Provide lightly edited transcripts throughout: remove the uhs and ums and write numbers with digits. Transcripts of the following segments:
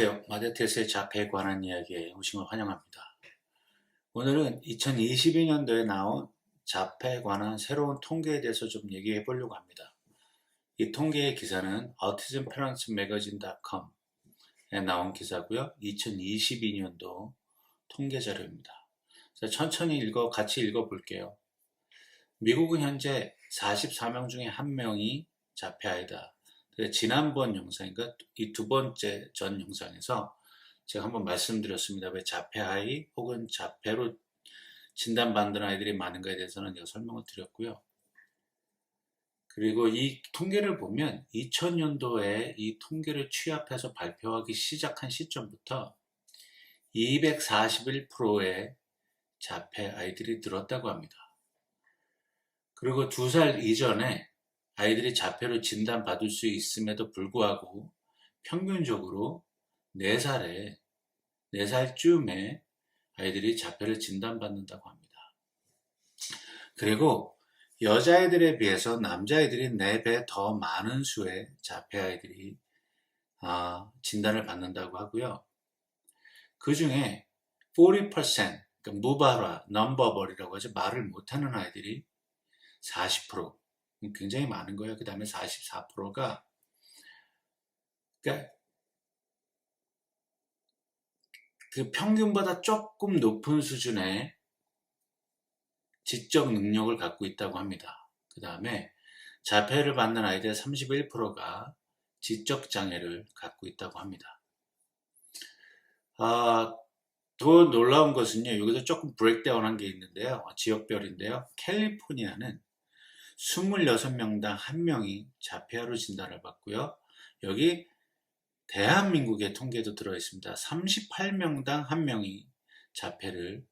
안녕하세요. 마데테스의 자폐에 관한 이야기에 오신 걸 환영합니다. 오늘은 2022년도에 나온 자폐에 관한 새로운 통계에 대해서 좀 얘기해 보려고 합니다. 이 통계의 기사는 autismparentsmagazine.com에 나온 기사고요. 2022년도 통계 자료입니다. 천천히 같이 읽어 볼게요. 미국은 현재 44명 중에 1명이 자폐아이다. 지난번 영상인가 이 두 번째 전 영상에서 제가 한번 말씀드렸습니다. 왜 자폐아이 혹은 자폐로 진단받는 아이들이 많은가에 대해서는 제가 설명을 드렸고요. 그리고 이 통계를 보면 2000년도에 이 통계를 취합해서 발표하기 시작한 시점부터 241%의 자폐 아이들이 늘었다고 합니다. 그리고 2살 이전에 아이들이 자폐로 진단받을 수 있음에도 불구하고 평균적으로 4살쯤에 아이들이 자폐를 진단받는다고 합니다. 그리고 여자아이들에 비해서 남자아이들이 4배 더 많은 수의 자폐아이들이 진단을 받는다고 하고요. 그 중에 40%, 그러니까 무발화, non-verbal이라고 하죠. 말을 못하는 아이들이 40%, 굉장히 많은 거예요. 그 다음에 44%가 그러니까 그 평균보다 조금 높은 수준의 지적 능력을 갖고 있다고 합니다. 그 다음에 자폐를 받는 아이들의 31%가 지적 장애를 갖고 있다고 합니다. 더 놀라운 것은요, 여기서 조금 브레이크다운한 게 있는데요. 지역별인데요. 캘리포니아는 26명당 1명이 자폐아로 진단을 받고요. 여기 대한민국의 통계도 들어있습니다. 38명당 1명이 자폐를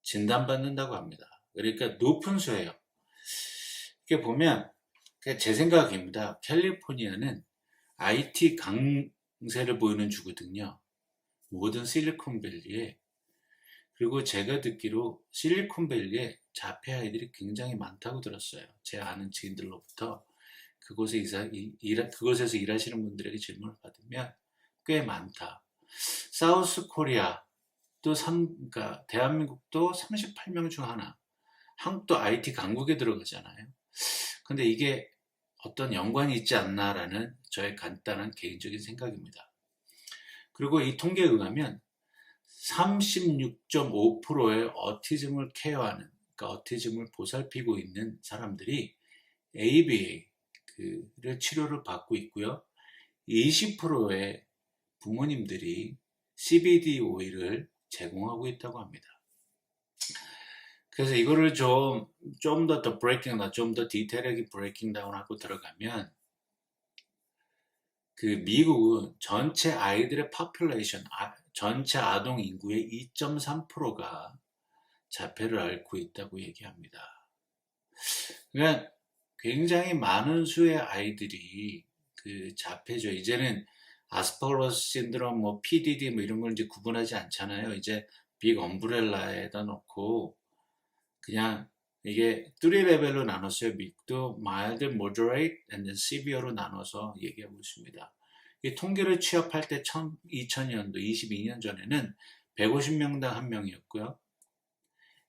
진단받는다고 합니다. 그러니까 높은 수예요. 이렇게 보면 제 생각입니다. 캘리포니아는 IT 강세를 보이는 주거든요. 모든 실리콘밸리에. 그리고 제가 듣기로 실리콘밸리에 자폐 아이들이 굉장히 많다고 들었어요. 제 아는 지인들로부터 그곳에서 일하시는 분들에게 질문을 받으면 꽤 많다. 사우스 코리아 그러니까 대한민국도 38명 중 하나. 한국도 IT 강국에 들어가잖아요. 근데 이게 어떤 연관이 있지 않나라는 저의 간단한 개인적인 생각입니다. 그리고 이 통계에 의하면 36.5%의 어티즘을 케어하는, 그러니까 어티즘을 보살피고 있는 사람들이 ABA를 치료를 받고 있고요. 20%의 부모님들이 CBD 오일을 제공하고 있다고 합니다. 그래서 이거를 좀 더 브레이킹, 좀 더 디테일하게 브레이킹 다운하고 들어가면 그 미국은 전체 아이들의 population, 전체 아동 인구의 2.3%가 자폐를 앓고 있다고 얘기합니다. 그러니까 굉장히 많은 수의 아이들이 그 자폐죠. 이제는 아스퍼러스 신드롬, PDD 이런 걸 이제 구분하지 않잖아요. 이제 빅 엄브렐라에다 놓고 그냥 이게 3레벨로 나눴어요. 미국도 mild, moderate, and then severe로 나눠서 얘기하고 있습니다. 이 통계를 취합할 때 2000년도, 22년 전에는 150명당 1명이었고요.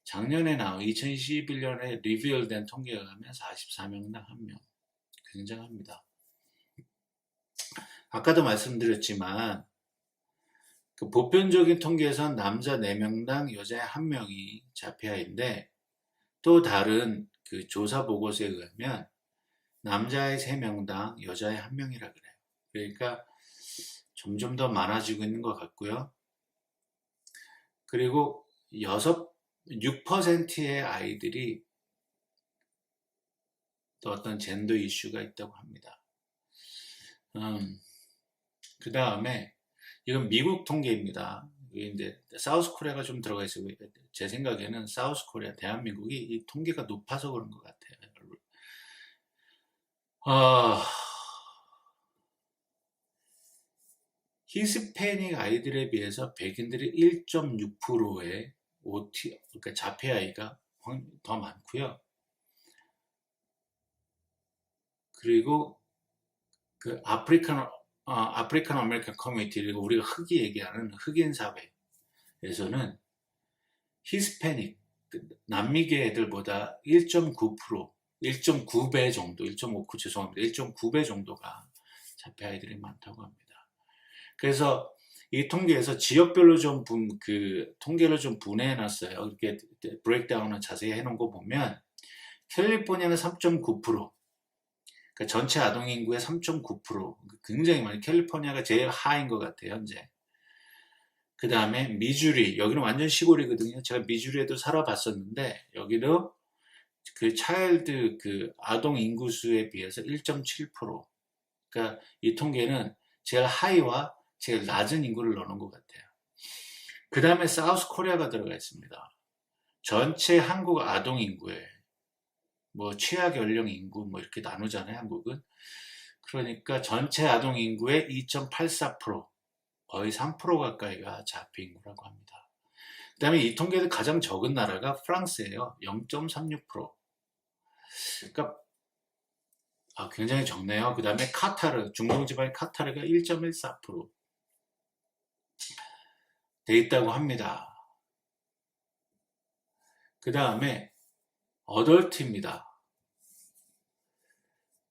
작년에 나온 2021년에 리뷰얼된 통계가 가면 44명당 1명. 굉장합니다. 아까도 말씀드렸지만 그 보편적인 통계에선 남자 4명당 여자 1명이 자폐아인데 또 다른 그 조사 보고서에 의하면 남자의 3명당 여자의 1명이라 그래요. 그러니까 점점 더 많아지고 있는 것 같고요. 그리고 6%의 아이들이 또 어떤 젠더 이슈가 있다고 합니다. 그 다음에 이건 미국 통계입니다. 이제 사우스 코리아가 좀 들어가 있어요. 제 생각에는 사우스 코리아, 대한민국이 이 통계가 높아서 그런 것 같아요. 히스패닉 아이들에 비해서 백인들이 1.6%의 그러니까 자폐 아이가 더 많고요. 그리고 그 아프리칸 아프리칸 아메리칸 커뮤니티, 그리고 우리가 흑이 얘기하는 흑인 사회에서는 히스패닉, 남미계 애들보다 1.9%, 1.9배 정도, 1.59 죄송합니다. 1.9배 정도가 자폐 아이들이 많다고 합니다. 그래서 이 통계에서 지역별로 좀 통계를 좀 분해해 놨어요. 이렇게 브레이크다운을 자세히 해놓은 거 보면 캘리포니아는 3.9%, 그러니까 전체 아동 인구의 3.9%, 굉장히 많이, 캘리포니아가 제일 하인 것 같아요, 현재. 그 다음에 미주리, 여기는 완전 시골이거든요. 제가 미주리에도 살아봤었는데 여기도 그 차일드 아동 인구수에 비해서 1.7%. 그러니까 이 통계는 제일 하이와 제일 낮은 인구를 넣는 것 같아요. 그 다음에 사우스 코리아가 들어가 있습니다. 전체 한국 아동 인구에 뭐 취약 연령 인구 뭐 이렇게 나누잖아요, 한국은. 그러니까 전체 아동 인구의 2.84%, 거의 3% 가까이가 자폐 인구라고 합니다. 그 다음에 이 통계에서 가장 적은 나라가 프랑스예요. 0.36%. 그러니까 굉장히 적네요. 그 다음에 카타르, 중동 지방의 카타르가 1.14% 돼 있다고 합니다. 그 다음에 어덜트입니다.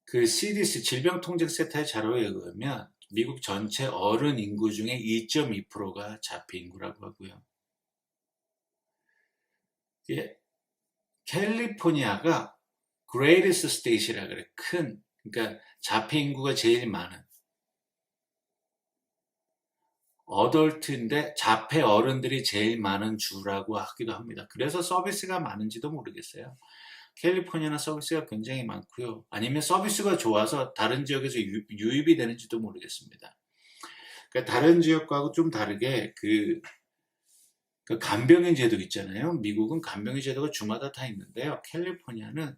그 CDC 질병통제센터의 자료에 의하면 미국 전체 어른 인구 중에 2.2%가 자폐 인구라고 하고요. 예, 캘리포니아가 greatest state이라 그래. 그러니까 자폐 인구가 제일 많은 어덜트인데 자폐 어른들이 제일 많은 주라고 하기도 합니다. 그래서 서비스가 많은지도 모르겠어요. 캘리포니아는 서비스가 굉장히 많고요. 아니면 서비스가 좋아서 다른 지역에서 유입이 되는지도 모르겠습니다. 그러니까 다른 지역하고 좀 다르게 그 간병인 제도 있잖아요. 미국은 간병인 제도가 주마다 다 있는데요. 캘리포니아는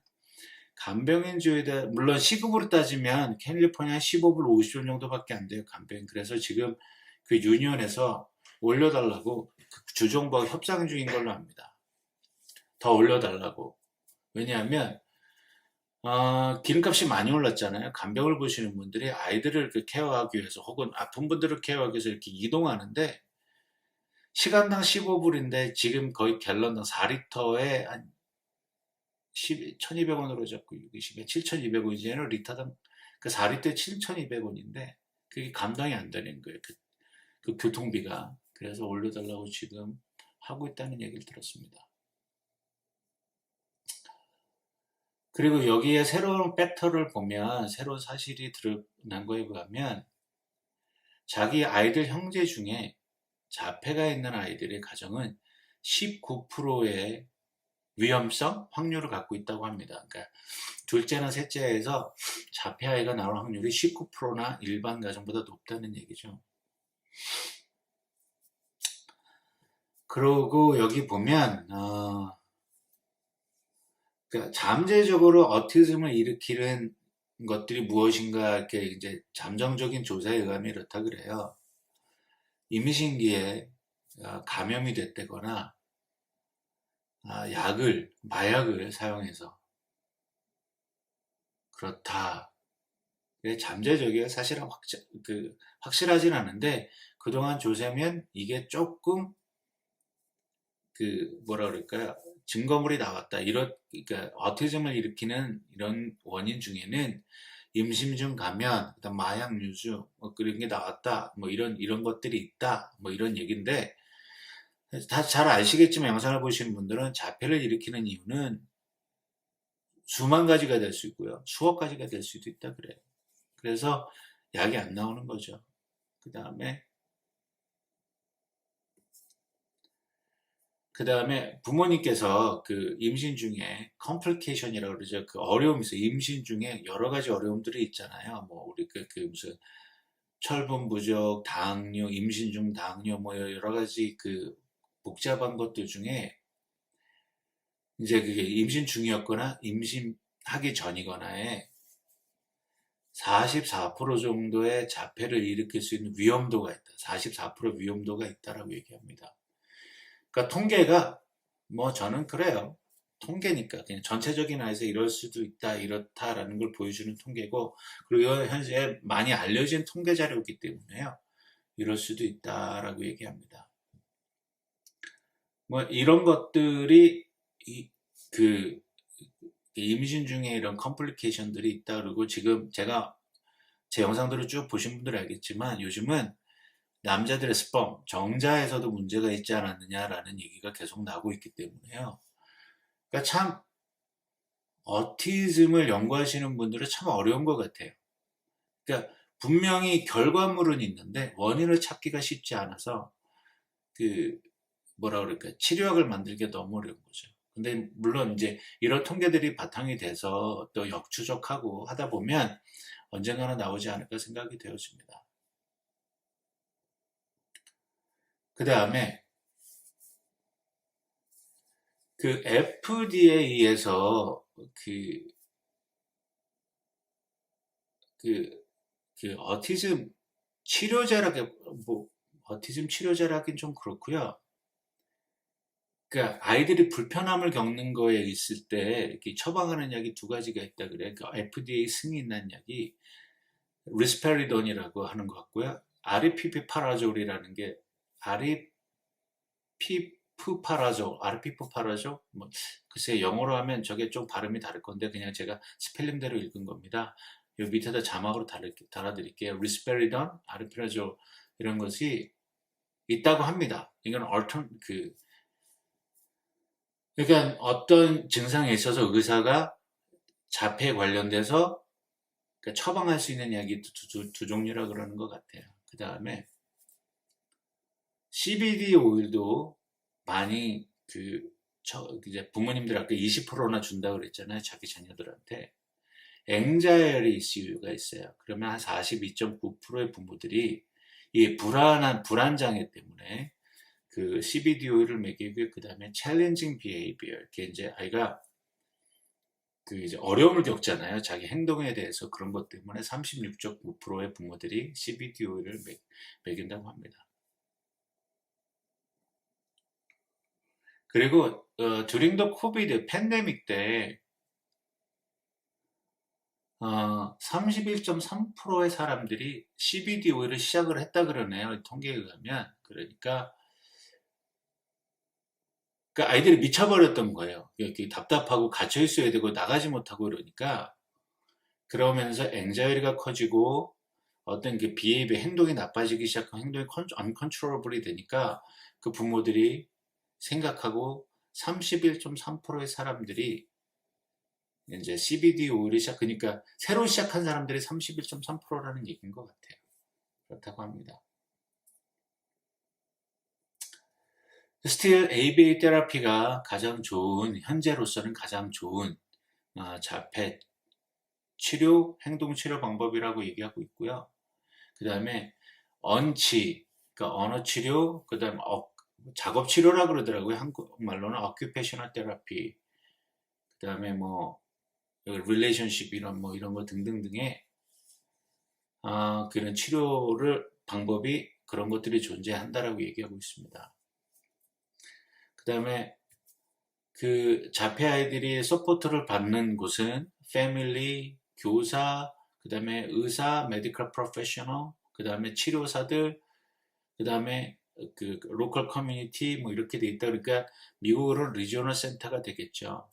간병인 제도에 물론 시급으로 따지면 캘리포니아 15불 50원 정도밖에 안 돼요. 간병인. 그래서 지금 그 유니언에서 올려달라고 주정부와 협상 중인 걸로 압니다. 더 올려달라고. 왜냐하면 기름값이 많이 올랐잖아요. 간병을 보시는 분들이 아이들을 케어하기 위해서 혹은 아픈 분들을 케어하기 위해서 이렇게 이동하는데 시간당 15불인데 지금 거의 갤런당 4리터에 한 1200원으로 잡고 60에 7200원이잖아요. 리터당 그 4리터에 7200원인데 그게 감당이 안 되는 거예요. 그 교통비가. 그래서 올려달라고 지금 하고 있다는 얘기를 들었습니다. 그리고 여기에 새로운 팩터를 보면, 새로운 사실이 드러난 거에 의하면 자기 아이들 형제 중에 자폐가 있는 아이들의 가정은 19%의 위험성 확률을 갖고 있다고 합니다. 그러니까 둘째나 셋째에서 자폐 아이가 나올 확률이 19%나 일반 가정보다 높다는 얘기죠. 그러고 여기 보면 그러니까 잠재적으로 어티즘을 일으키는 것들이 무엇인가 이렇게 이제 잠정적인 조사에 의하면 이렇다 그래요. 임신기에 감염이 됐다거나 마약을 사용해서 그렇다. 잠재적이에요. 사실은 확실하진 않은데 그동안 조사면 이게 조금 뭐라 그럴까요? 증거물이 나왔다. 그러니까 어티즘을 일으키는 이런 원인 중에는 임신 중 감염, 그다음 마약 유주, 그런 게 나왔다. 이런 것들이 있다. 이런 얘기인데 다 잘 아시겠지만 영상을 보시는 분들은 자폐를 일으키는 이유는 수만 가지가 될 수 있고요. 수억 가지가 될 수도 있다 그래요. 그래서 약이 안 나오는 거죠. 그 다음에 부모님께서 임신 중에 컴플리케이션이라고 그러죠. 어려움이 있어요. 임신 중에 여러 가지 어려움들이 있잖아요. 우리 무슨 철분 부족, 당뇨, 임신 중 당뇨, 여러 가지 복잡한 것들 중에 이제 그게 임신 중이었거나 임신하기 전이거나에 44% 정도의 자폐를 일으킬 수 있는 위험도가 있다. 44% 위험도가 있다라고 얘기합니다. 그러니까 통계가 저는 그래요. 통계니까 그냥 전체적인 아이에서 이럴 수도 있다 이렇다라는 걸 보여주는 통계고, 그리고 현재 많이 알려진 통계 자료이기 때문에요, 이럴 수도 있다라고 얘기합니다. 뭐 이런 것들이 그 이미진 중에 이런 컴플리케이션들이 있다. 그리고 지금 제가 제 영상들을 쭉 보신 분들은 알겠지만 요즘은 남자들의 스펌, 정자에서도 문제가 있지 않았느냐라는 얘기가 계속 나오고 있기 때문에요. 그러니까 참 어티즘을 연구하시는 분들은 참 어려운 것 같아요. 그러니까 분명히 결과물은 있는데 원인을 찾기가 쉽지 않아서 그 뭐라 그럴까, 치료약을 만들기가 너무 어려운 거죠. 근데 물론 이제 이런 통계들이 바탕이 돼서 또 역추적하고 하다 보면 언젠가는 나오지 않을까 생각이 되어집니다. 그 다음에 그 FDA에서 그 어티즘 치료제라게, 뭐 어티즘 치료제라긴 좀 그렇고요. 그러니까 아이들이 불편함을 겪는 거에 있을 때 이렇게 처방하는 약이 두 가지가 있다 그래요. 그러니까 FDA 승인 난 약이 리스페리돈이라고 하는 것 같고요. 아리피피파라졸이라는 게 아리피프파라졸, 뭐 글쎄 영어로 하면 저게 좀 발음이 다를 건데 그냥 제가 스펠링대로 읽은 겁니다. 요 밑에다 자막으로 달아드릴게요. 리스페리돈, 아리피라졸 이런 것이 있다고 합니다. 이건 그러니까 어떤 증상에 있어서 의사가 자폐에 관련돼서 그러니까 처방할 수 있는 약이 두 종류라 그러는 것 같아요. 그 다음에 CBD 오일도 많이 이제 부모님들 아까 20%나 준다고 그랬잖아요. 자기 자녀들한테. 앵자이어리 이슈가 있어요. 그러면 한 42.9%의 부모들이 이 불안장애 때문에 그 CBD 오일을 먹이고, 그 다음에 챌린징 비헤이비어, 이렇게 이제 아이가 이제 어려움을 겪잖아요. 자기 행동에 대해서. 그런 것 때문에 36.9%의 부모들이 CBD 오일을 먹인다고 합니다. 그리고 during the COVID 팬데믹 때 31.3%의 사람들이 CBD 오일을 시작을 했다 그러네요. 통계에 의하면. 그러니까 아이들이 미쳐버렸던 거예요. 이렇게 답답하고 갇혀 있어야 되고 나가지 못하고 이러니까, 그러면서 앵자이리가 커지고 어떤 그 비헤이비어 행동이 나빠지기 시작하고 행동이 uncontrollable이 되니까 그 부모들이 생각하고 31.3%의 사람들이 이제 CBD 오일을 그러니까 새로 시작한 사람들이 31.3%라는 얘기인 것 같아요. 그렇다고 합니다. Still ABA 테라피가 현재로서는 가장 좋은 자폐 치료, 행동 치료 방법이라고 얘기하고 있고요. 그 다음에 언치, 그러니까 언어 치료, 그 다음에 작업 치료라 그러더라고요. 한국말로는 occupational therapy, 그 다음에 뭐 relationship 이런 거 등등등의 그런 방법이 그런 것들이 존재한다라고 얘기하고 있습니다. 그 다음에 그 자폐 아이들이 서포트를 받는 곳은 패밀리, 교사, 그 다음에 의사, 메디컬 프로페셔널, 그 다음에 치료사들, 그 다음에 그 로컬 커뮤니티 뭐 이렇게 돼 있다. 그러니까 미국으로는 리지오널 센터가 되겠죠.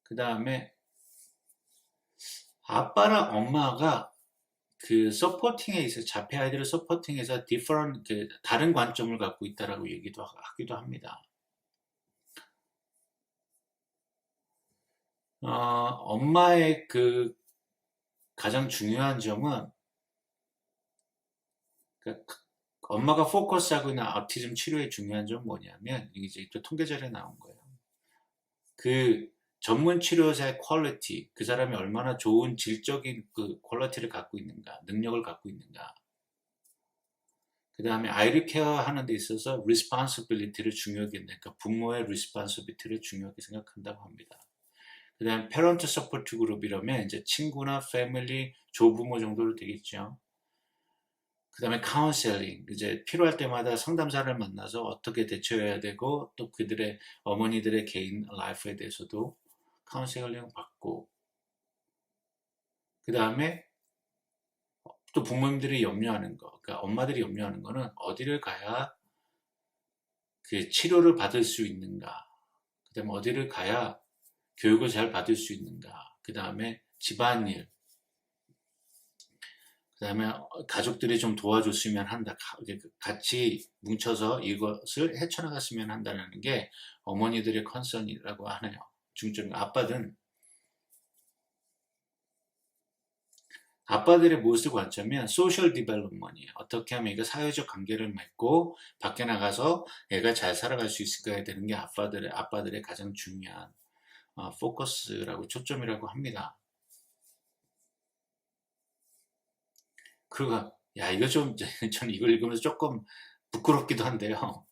그 다음에 아빠랑 엄마가 그 서포팅에 있어 자폐 아이들을 서포팅해서 다른 관점을 갖고 있다라고 하기도 합니다. 엄마의 그 가장 중요한 점은 엄마가 포커스하고 있는 아우티즘 치료의 중요한 점은 뭐냐면, 이게 또 통계 자료에 나온 거예요. 그 전문 치료사의 퀄리티, 그 사람이 얼마나 좋은 질적인 그 퀄리티를 갖고 있는가, 능력을 갖고 있는가. 그 다음에 아이를 케어하는 데 있어서 responsibility를 중요하게 그러니까 부모의 responsibility를 중요하게 생각한다고 합니다. 그 다음에 parent support 그룹이라면 이제 친구나 패밀리, 조부모 정도로 되겠죠. 그 다음에 카운셀링, 이제 필요할 때마다 상담사를 만나서 어떻게 대처해야 되고, 또 그들의, 어머니들의 개인 라이프에 대해서도 카운셀링 받고, 그 다음에 또 부모님들이 염려하는 거, 그러니까 엄마들이 염려하는 거는 어디를 가야 그 치료를 받을 수 있는가, 그 다음에 어디를 가야 교육을 잘 받을 수 있는가, 그 다음에 집안일, 그 다음에 가족들이 좀 도와줬으면 한다. 같이 뭉쳐서 이것을 헤쳐나갔으면 한다는 게 어머니들의 컨선이라고 하네요. 중점, 아빠들의 무엇을 관점이면 소셜 디벨롭먼이에요. 어떻게 하면 이거 사회적 관계를 맺고 밖에 나가서 애가 잘 살아갈 수 있을까에 되는 게 아빠들의 가장 중요한 포커스라고 초점이라고 합니다. 그리고 야 이거 좀 저는 이걸 읽으면서 조금 부끄럽기도 한데요.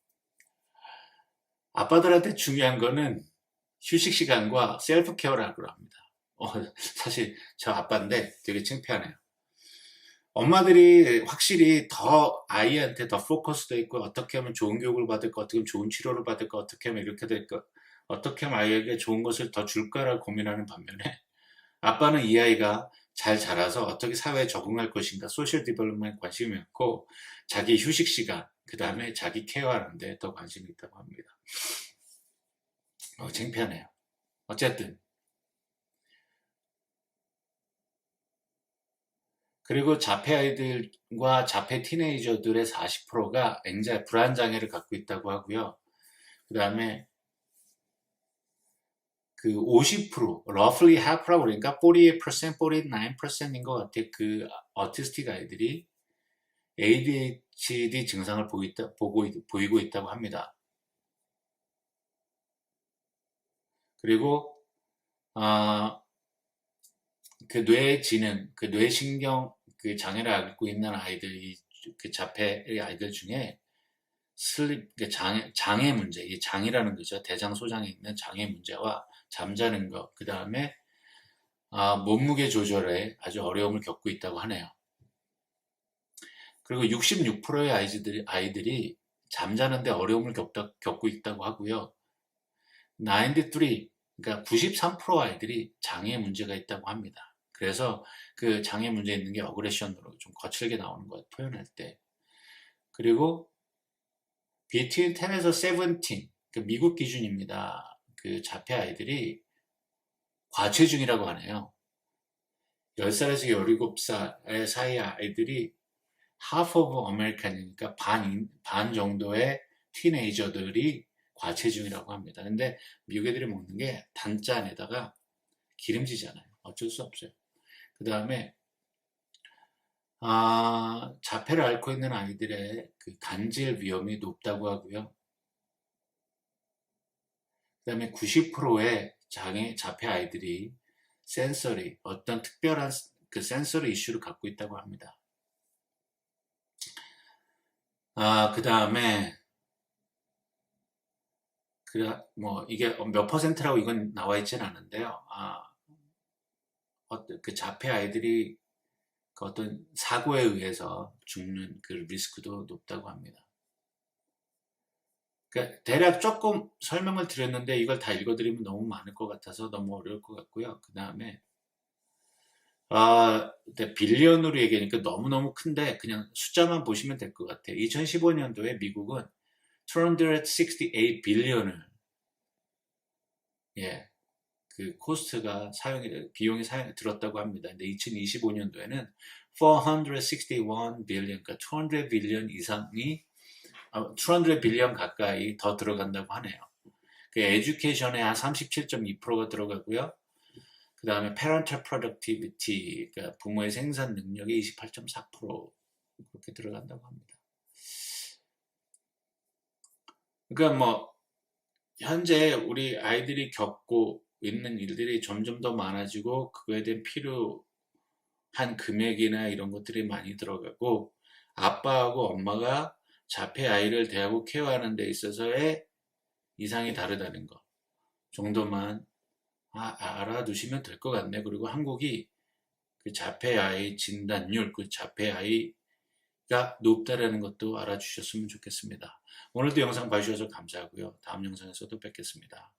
아빠들한테 중요한 거는 휴식 시간과 셀프 케어라고 합니다. 사실 저 아빠인데 되게 창피하네요. 엄마들이 확실히 더 아이한테 더 포커스돼 있고 어떻게 하면 좋은 교육을 받을까, 어떻게 하면 좋은 치료를 받을까, 어떻게 하면 이렇게 될까, 어떻게 하면 아이에게 좋은 것을 더 줄까를 고민하는 반면에 아빠는 이 아이가 잘 자라서 어떻게 사회에 적응할 것인가, 소셜 디벨롭먼트에 관심이 많고 자기 휴식 시간, 그 다음에 자기 케어하는 데 더 관심이 있다고 합니다. 창피하네요. 어쨌든 그리고 자폐 아이들과 자폐 티네이저들의 40%가 불안 장애를 갖고 있다고 하고요. 그 다음에 그 50%, roughly half라고 그러니까 48%, 49%인 것 같아. 그 어티스틱 아이들이 ADHD 증상을 보이고 있다고 합니다. 그리고 그 뇌지능, 그 뇌신경 그 장애를 앓고 있는 아이들이 그 자폐의 아이들 중에 장애 문제, 이 장이라는 거죠. 대장 소장에 있는 장애 문제와 잠자는 것, 그 다음에 몸무게 조절에 아주 어려움을 겪고 있다고 하네요. 그리고 66%의 아이들이 잠자는데 어려움을 겪고 있다고 하고요. 93, 그러니까 93% 아이들이 장애 문제가 있다고 합니다. 그래서 그 장애 문제 있는 게 어그레션으로 좀 거칠게 나오는 것 표현할 때. 그리고 between 10에서 17, 그 미국 기준입니다. 그 자폐 아이들이 과체중이라고 하네요. 10살에서 17살 사이 아이들이 half of American이니까 반 정도의 티네이저들이 과체중이라고 합니다. 근데 미국 애들이 먹는 게 단짠에다가 기름지잖아요. 어쩔 수 없어요. 그 다음에 자폐를 앓고 있는 아이들의 그 간질 위험이 높다고 하고요. 그 다음에 90%의 자폐 아이들이 어떤 특별한 그 센서리 이슈를 갖고 있다고 합니다. 그 다음에 이게 몇 퍼센트라고 이건 나와 있지는 않은데요. 그 자폐 아이들이 그 어떤 사고에 의해서 죽는 그 리스크도 높다고 합니다. 그러니까 대략 조금 설명을 드렸는데 이걸 다 읽어드리면 너무 많을 것 같아서 너무 어려울 것 같고요. 그 다음에 빌리언으로 얘기하니까 너무너무 큰데 그냥 숫자만 보시면 될 것 같아요. 2015년도에 미국은 268 빌리언을 그 코스트가 비용이 들었다고 합니다. 근데 2025년도에는 461 빌리언, 그러니까 200 빌리언 이상이 200 빌리언 가까이 더 들어간다고 하네요. 그 에듀케이션에 한 37.2%가 들어가고요. 그 다음에 parental productivity, 그러니까 부모의 생산 능력이 28.4% 그렇게 들어간다고 합니다. 그러니까 현재 우리 아이들이 겪고 있는 일들이 점점 더 많아지고 그거에 대한 필요한 금액이나 이런 것들이 많이 들어가고 아빠하고 엄마가 자폐 아이를 대하고 케어하는 데 있어서의 이상이 다르다는 것 정도만 알아두시면 될 것 같네. 그리고 한국이 그 자폐 아이 진단율, 그 자폐 아이 높다라는 것도 알아주셨으면 좋겠습니다. 오늘도 영상 봐주셔서 감사하고요. 다음 영상에서도 뵙겠습니다.